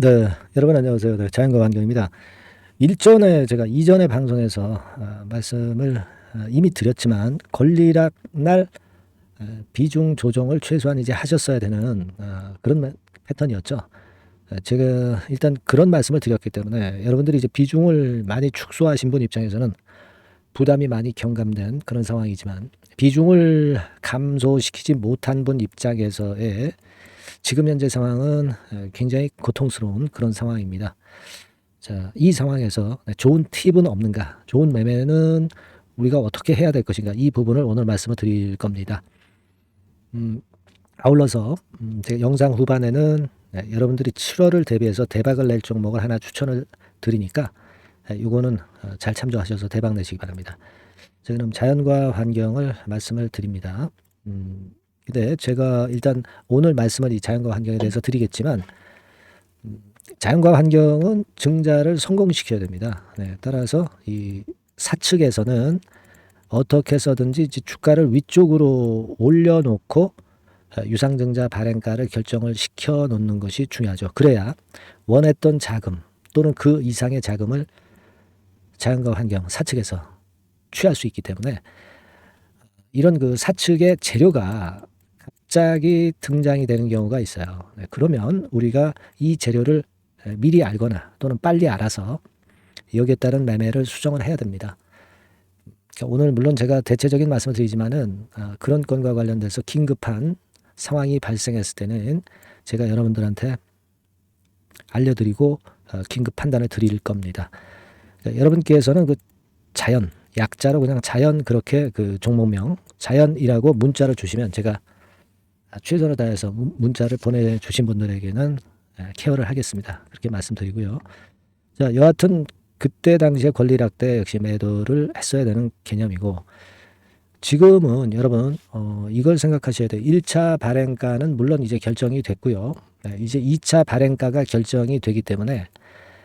네, 여러분 안녕하세요. 네, 자연과 환경입니다. 일전에 제가 이전의 방송에서 말씀을 이미 드렸지만 권리락 날 비중 조정을 최소한 이제 하셨어야 되는 그런 패턴이었죠. 제가 일단 그런 말씀을 드렸기 때문에 여러분들이 이제 비중을 많이 축소하신 분 입장에서는 부담이 많이 경감된 그런 상황이지만, 비중을 감소시키지 못한 분 입장에서의 지금 현재 상황은 굉장히 고통스러운 그런 상황입니다. 자, 이 상황에서 좋은 팁은 없는가? 좋은 매매는 우리가 어떻게 해야 될 것인가? 이 부분을 오늘 말씀을 드릴 겁니다. 아울러서 제가 영상 후반에는 여러분들이 7월을 대비해서 대박을 낼 종목을 하나 추천을 드리니까 요거는 잘 참조하셔서 대박 내시기 바랍니다. 자, 그럼 자연과 환경을 말씀을 드립니다. 근데 제가 일단 오늘 말씀을 이 자연과 환경에 대해서 드리겠지만, 자연과 환경은 증자를 성공시켜야 됩니다. 네, 따라서 이 사측에서는 어떻게 해서든지 주가를 위쪽으로 올려놓고 유상증자 발행가를 결정을 시켜 놓는 것이 중요하죠. 그래야 원했던 자금 또는 그 이상의 자금을 자연과 환경 사측에서 취할 수 있기 때문에, 이런 그 사측의 재료가 갑자기 등장이 되는 경우가 있어요. 그러면 우리가 이 재료를 미리 알거나 또는 빨리 알아서 여기에 따른 매매를 수정을 해야 됩니다. 오늘 물론 제가 대체적인 말씀을 드리지만은 그런 건과 관련돼서 긴급한 상황이 발생했을 때는 제가 여러분들한테 알려드리고 긴급 판단을 드릴 겁니다. 여러분께서는 그 자연, 약자로 그냥 자연, 그렇게 그 종목명 자연이라고 문자를 주시면 제가 최선을 다해서 문자를 보내주신 분들에게는 케어를 하겠습니다. 그렇게 말씀드리고요. 자, 여하튼 그때 당시에 권리락 때 역시 매도를 했어야 되는 개념이고, 지금은 여러분 이걸 생각하셔야 돼요. 1차 발행가는 물론 이제 결정이 됐고요. 이제 2차 발행가가 결정이 되기 때문에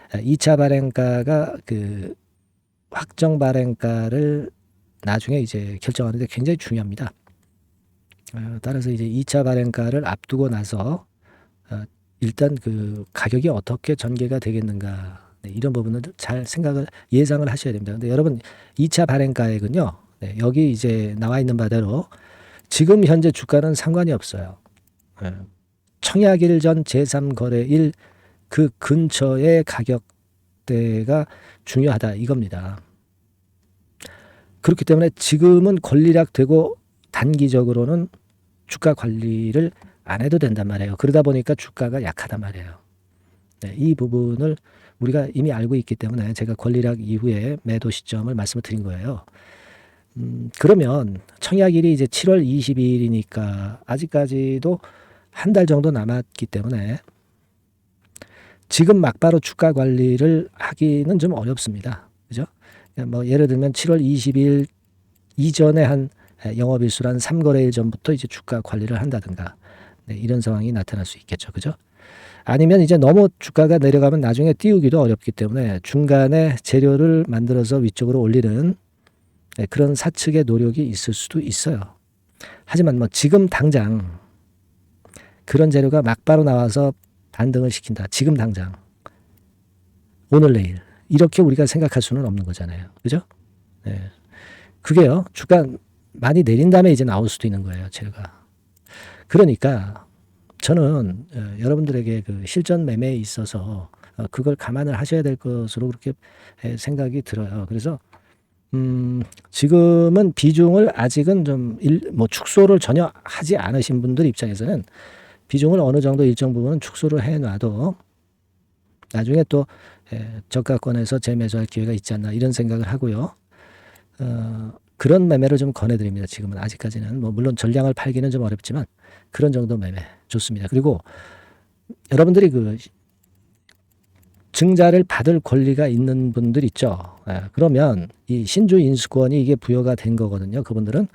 2차 발행가가 그 확정 발행가를 나중에 이제 결정하는데 굉장히 중요합니다. 따라서 이제 2차 발행가를 앞두고 나서 일단 그 가격이 어떻게 전개가 되겠는가, 이런 부분을 잘 예상을 하셔야 됩니다. 근데 여러분 2차 발행가액은요, 여기 이제 나와 있는 바대로 지금 현재 주가는 상관이 없어요. 청약일 전 제3거래일 그 근처의 가격대가 중요하다 이겁니다. 그렇기 때문에 지금은 권리락 되고 단기적으로는 주가 관리를 안 해도 된단 말이에요. 그러다 보니까 주가가 약하단 말이에요. 이 부분을 우리가 이미 알고 있기 때문에 제가 권리락 이후에 매도 시점을 말씀을 드린 거예요. 그러면 청약일이 이제 7월 20일이니까 아직까지도 한 달 정도 남았기 때문에 지금 막바로 주가 관리를 하기는 좀 어렵습니다. 그죠? 뭐 예를 들면 7월 20일 이전에 한 영업일수로 한 3거래일 전부터 이제 주가 관리를 한다든가, 이런 상황이 나타날 수 있겠죠. 그죠? 아니면 이제 너무 주가가 내려가면 나중에 띄우기도 어렵기 때문에 중간에 재료를 만들어서 위쪽으로 올리는 그런 사측의 노력이 있을 수도 있어요. 하지만 뭐 지금 당장 그런 재료가 막바로 나와서 반등을 시킨다. 지금 당장 오늘 내일 이렇게 우리가 생각할 수는 없는 거잖아요. 그죠? 네. 그게요, 주가 많이 내린 다음에 이제 나올 수도 있는 거예요, 재료가. 그러니까 저는 여러분들에게 그 실전 매매에 있어서 그걸 감안을 하셔야 될 것으로 그렇게 생각이 들어요. 그래서 지금은 비중을 아직은 좀 뭐 축소를 전혀 하지 않으신 분들 입장에서는 비중을 어느 정도 일정 부분은 축소를 해놔도 나중에 또 저가권에서 재매수할 기회가 있지 않나, 이런 생각을 하고요. 그런 매매를 좀 권해드립니다. 지금은 아직까지는 뭐 물론 전량을 팔기는 좀 어렵지만 그런 정도 매매 좋습니다. 그리고 여러분들이 그 증자를 받을 권리가 있는 분들 있죠. 그러면 이 신주 인수권이 이게 부여가 된 거거든요. 그분들은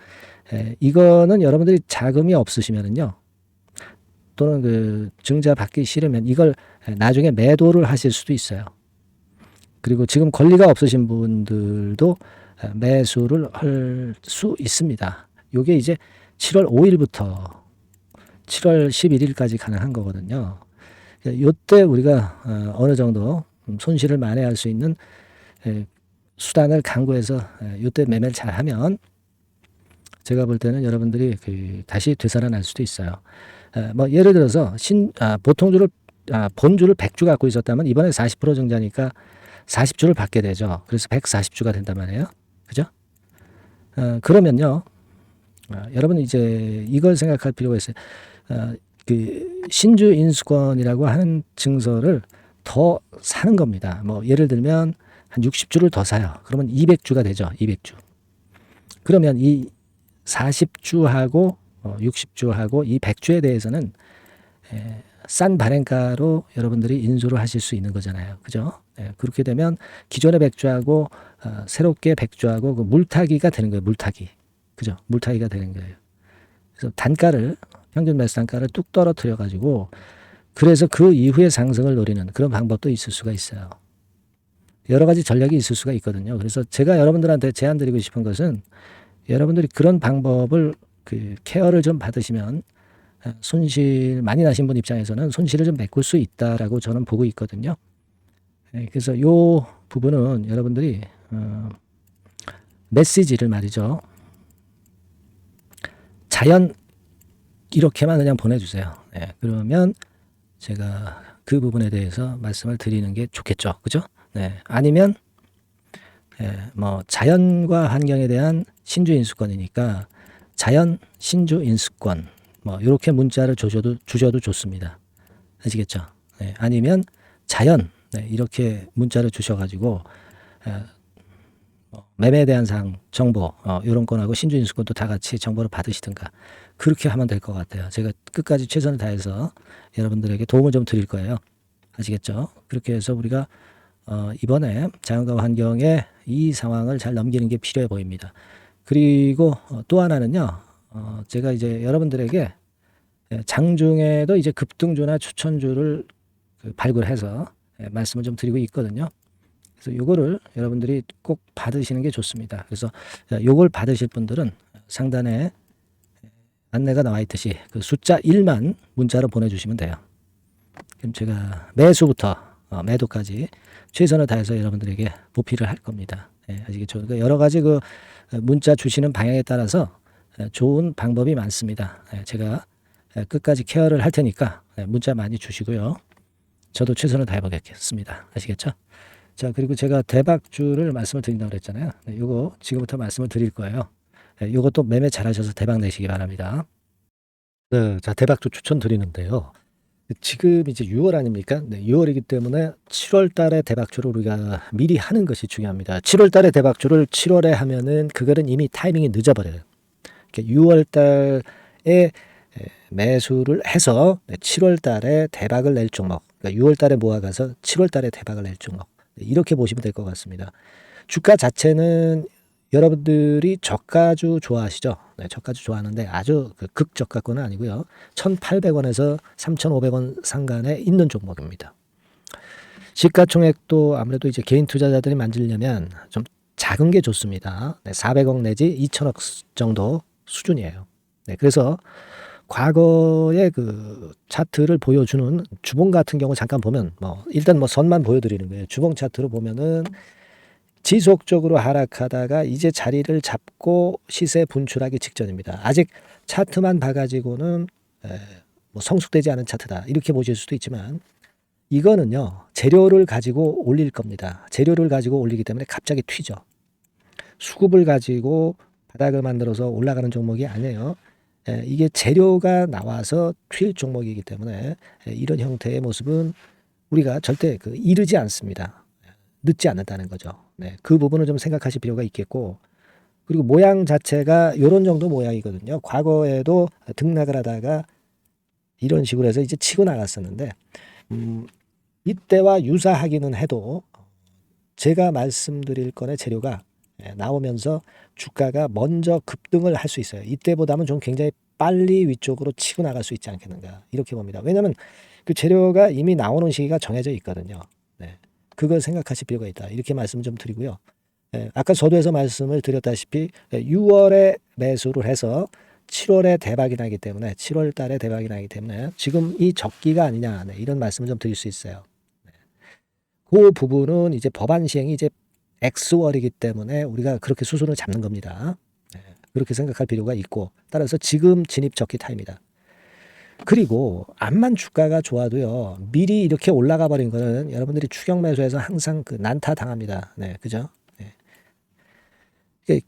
이거는 여러분들이 자금이 없으시면은요, 또는 그 증자 받기 싫으면 이걸 나중에 매도를 하실 수도 있어요. 그리고 지금 권리가 없으신 분들도 매수를 할 수 있습니다. 이게 이제 7월 5일부터 7월 11일까지 가능한 거거든요. 요때 우리가 어느 정도 손실을 만회할 수 있는 수단을 강구해서 요때 매매를 잘하면 제가 볼 때는 여러분들이 다시 되살아날 수도 있어요. 뭐 예를 들어서 본주를 100주 갖고 있었다면 이번에 40% 증자니까 40주를 받게 되죠. 그래서 140주가 된단 말이에요. 그죠? 그러면요. 여러분 이제 이걸 생각할 필요가 있어요. 그 신주 인수권이라고 하는 증서를 더 사는 겁니다. 뭐 예를 들면 한 60주를 더 사요. 그러면 200주가 되죠. 200주. 그러면 이 40주하고 60주하고 이 100주에 대해서는 싼 발행가로 여러분들이 인수를 하실 수 있는 거잖아요. 그죠? 그렇게 되면 기존의 100주하고 새롭게 100주하고 그 물타기가 되는 거예요. 물타기. 그죠? 물타기가 되는 거예요. 그래서 단가를 평균 매수 단가를 뚝 떨어뜨려 가지고 그래서 그 이후에 상승을 노리는 그런 방법도 있을 수가 있어요. 여러 가지 전략이 있을 수가 있거든요. 그래서 제가 여러분들한테 제안 드리고 싶은 것은 여러분들이 그런 방법을 케어를 좀 받으시면 손실 많이 나신 분 입장에서는 손실을 좀 메꿀 수 있다라고 저는 보고 있거든요. 그래서 요 부분은 여러분들이 메시지를 말이죠. 자연 이렇게만 그냥 보내주세요. 그러면 제가 그 부분에 대해서 말씀을 드리는 게 좋겠죠. 그죠? 아니면 뭐 자연과 환경에 대한 신주 인수권이니까 자연 신주 인수권 뭐 이렇게 문자를 주셔도 좋습니다. 아시겠죠? 아니면 자연 이렇게 문자를 주셔가지고 매매에 대한 사항 정보 이런 건하고 신주 인수권도 다 같이 정보를 받으시든가 그렇게 하면 될 것 같아요. 제가 끝까지 최선을 다해서 여러분들에게 도움을 좀 드릴 거예요. 아시겠죠? 그렇게 해서 우리가 이번에 자연과 환경의 이 상황을 잘 넘기는 게 필요해 보입니다. 그리고 또 하나는요. 제가 이제 여러분들에게 장중에도 이제 급등주나 추천주를 발굴해서 말씀을 좀 드리고 있거든요. 그래서 요거를 여러분들이 꼭 받으시는 게 좋습니다. 그래서 요걸 받으실 분들은 상단에 안내가 나와 있듯이 그 숫자 1만 문자로 보내주시면 돼요. 그럼 제가 매수부터 매도까지 최선을 다해서 여러분들에게 보필을 할 겁니다. 아시겠죠? 그러니까 여러 가지 그 문자 주시는 방향에 따라서 좋은 방법이 많습니다. 제가 끝까지 케어를 할 테니까 문자 많이 주시고요. 저도 최선을 다해 보겠습니다. 아시겠죠? 자, 그리고 제가 대박주를 말씀을 드린다고 그랬잖아요. 요거 지금부터 말씀을 드릴 거예요. 요것도 매매 잘하셔서 대박 내시기 바랍니다. 네, 자, 대박주 추천 드리는데요. 지금 이제 6월 아닙니까? 6월이기 때문에 7월 달에 대박주를 우리가 미리 하는 것이 중요합니다. 7월 달에 대박주를 7월에 하면은 그거는 이미 타이밍이 늦어버려요. 6월 달에 매수를 해서 7월 달에 대박을 낼 종목, 그러니까 6월 달에 모아가서 7월 달에 대박을 낼 종목, 이렇게 보시면 될 것 같습니다. 주가 자체는 여러분들이 저가주 좋아하시죠? 저가주 좋아하는데 아주 극저가권은 아니고요. 1,800원에서 3,500원 상간에 있는 종목입니다. 시가총액도 아무래도 이제 개인 투자자들이 만들려면 좀 작은 게 좋습니다. 400억 내지 2천억 정도 수준이에요. 그래서 과거의 그 차트를 보여주는 주봉 같은 경우 잠깐 보면 일단 선만 보여드리는 거예요. 주봉 차트로 보면은 지속적으로 하락하다가 이제 자리를 잡고 시세 분출하기 직전입니다. 아직 차트만 봐가지고는 성숙되지 않은 차트다 이렇게 보실 수도 있지만 이거는요 재료를 가지고 올릴 겁니다. 재료를 가지고 올리기 때문에 갑자기 튀죠. 수급을 가지고 바닥을 만들어서 올라가는 종목이 아니에요. 이게 재료가 나와서 튈 종목이기 때문에 이런 형태의 모습은 우리가 절대 이르지 않습니다. 늦지 않는다는 거죠. 그 부분을 좀 생각하실 필요가 있겠고, 그리고 모양 자체가 이런 정도 모양이거든요. 과거에도 등락을 하다가 이런 식으로 해서 이제 치고 나갔었는데 이때와 유사하기는 해도 제가 말씀드릴 건의 재료가 나오면서 주가가 먼저 급등을 할 수 있어요. 이때보다는 좀 굉장히 빨리 위쪽으로 치고 나갈 수 있지 않겠는가 이렇게 봅니다. 왜냐하면 그 재료가 이미 나오는 시기가 정해져 있거든요. 그걸 생각하실 필요가 있다. 이렇게 말씀 좀 드리고요. 아까 서두에서 말씀을 드렸다시피 6월에 매수를 해서 7월에 대박이 나기 때문에 7월 달에 대박이 나기 때문에 지금 이 적기가 아니냐 이런 말씀을 좀 드릴 수 있어요. 그 부분은 이제 법안 시행이 이제 X월이기 때문에 우리가 그렇게 수순을 잡는 겁니다. 그렇게 생각할 필요가 있고 따라서 지금 진입 적기 타입니다. 그리고 암만 주가가 좋아도요 미리 이렇게 올라가 버린 거는 여러분들이 추격 매수해서 항상 그 난타 당합니다. 네, 그죠?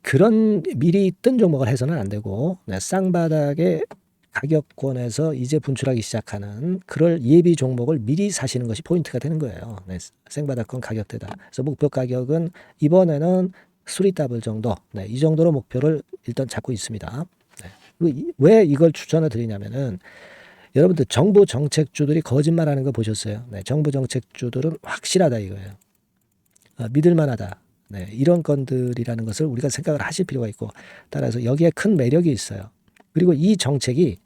그런 미리 뜬 종목을 해서는 안 되고 쌍바닥의 가격권에서 이제 분출하기 시작하는 그럴 예비 종목을 미리 사시는 것이 포인트가 되는 거예요. 생바닥권 가격대다. 그래서 목표 가격은 이번에는 3더블 정도, 이 정도로 목표를 일단 잡고 있습니다. 왜 이걸 추천을 드리냐면은 여러분들 정부 정책주들이 거짓말하는 거 보셨어요? 정부 정책주들은 확실하다 이거예요. 믿을만하다. 이런 건들이라는 것을 우리가 생각을 하실 필요가 있고 따라서 여기에 큰 매력이 있어요. 그리고 이 정책이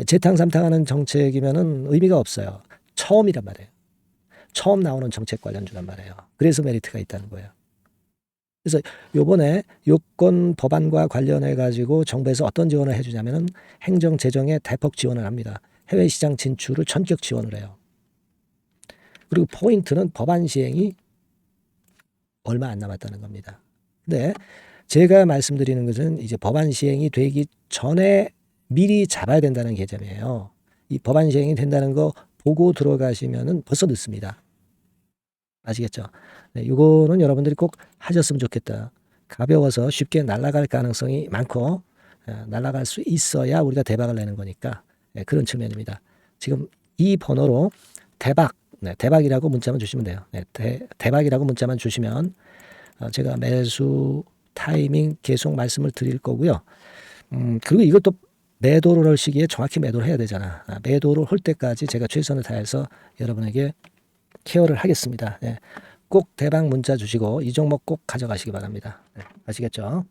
재탕삼탕하는 정책이면은 의미가 없어요. 처음이란 말이에요. 처음 나오는 정책 관련주란 말이에요. 그래서 메리트가 있다는 거예요. 그래서 요번에 요건 법안과 관련해 가지고 정부에서 어떤 지원을 해주냐면은 행정 재정에 대폭 지원을 합니다. 해외 시장 진출을 전격 지원을 해요. 그리고 포인트는 법안 시행이 얼마 안 남았다는 겁니다. 근데 제가 말씀드리는 것은 이제 법안 시행이 되기 전에 미리 잡아야 된다는 개념이에요. 이 법안 시행이 된다는 거 보고 들어가시면은 벌써 늦습니다. 아시겠죠? 이거는 여러분들이 꼭 하셨으면 좋겠다. 가벼워서 쉽게 날아갈 가능성이 많고 날아갈 수 있어야 우리가 대박을 내는 거니까 그런 측면입니다. 지금 이 번호로 대박, 대박이라고 문자만 주시면 돼요. 대박이라고 문자만 주시면 제가 매수 타이밍 계속 말씀을 드릴 거고요. 그리고 이것도 매도를 할 시기에 정확히 매도를 해야 되잖아. 매도를 할 때까지 제가 최선을 다해서 여러분에게 케어를 하겠습니다. 꼭 대박 문자 주시고 이 종목 꼭 가져가시기 바랍니다. 아시겠죠?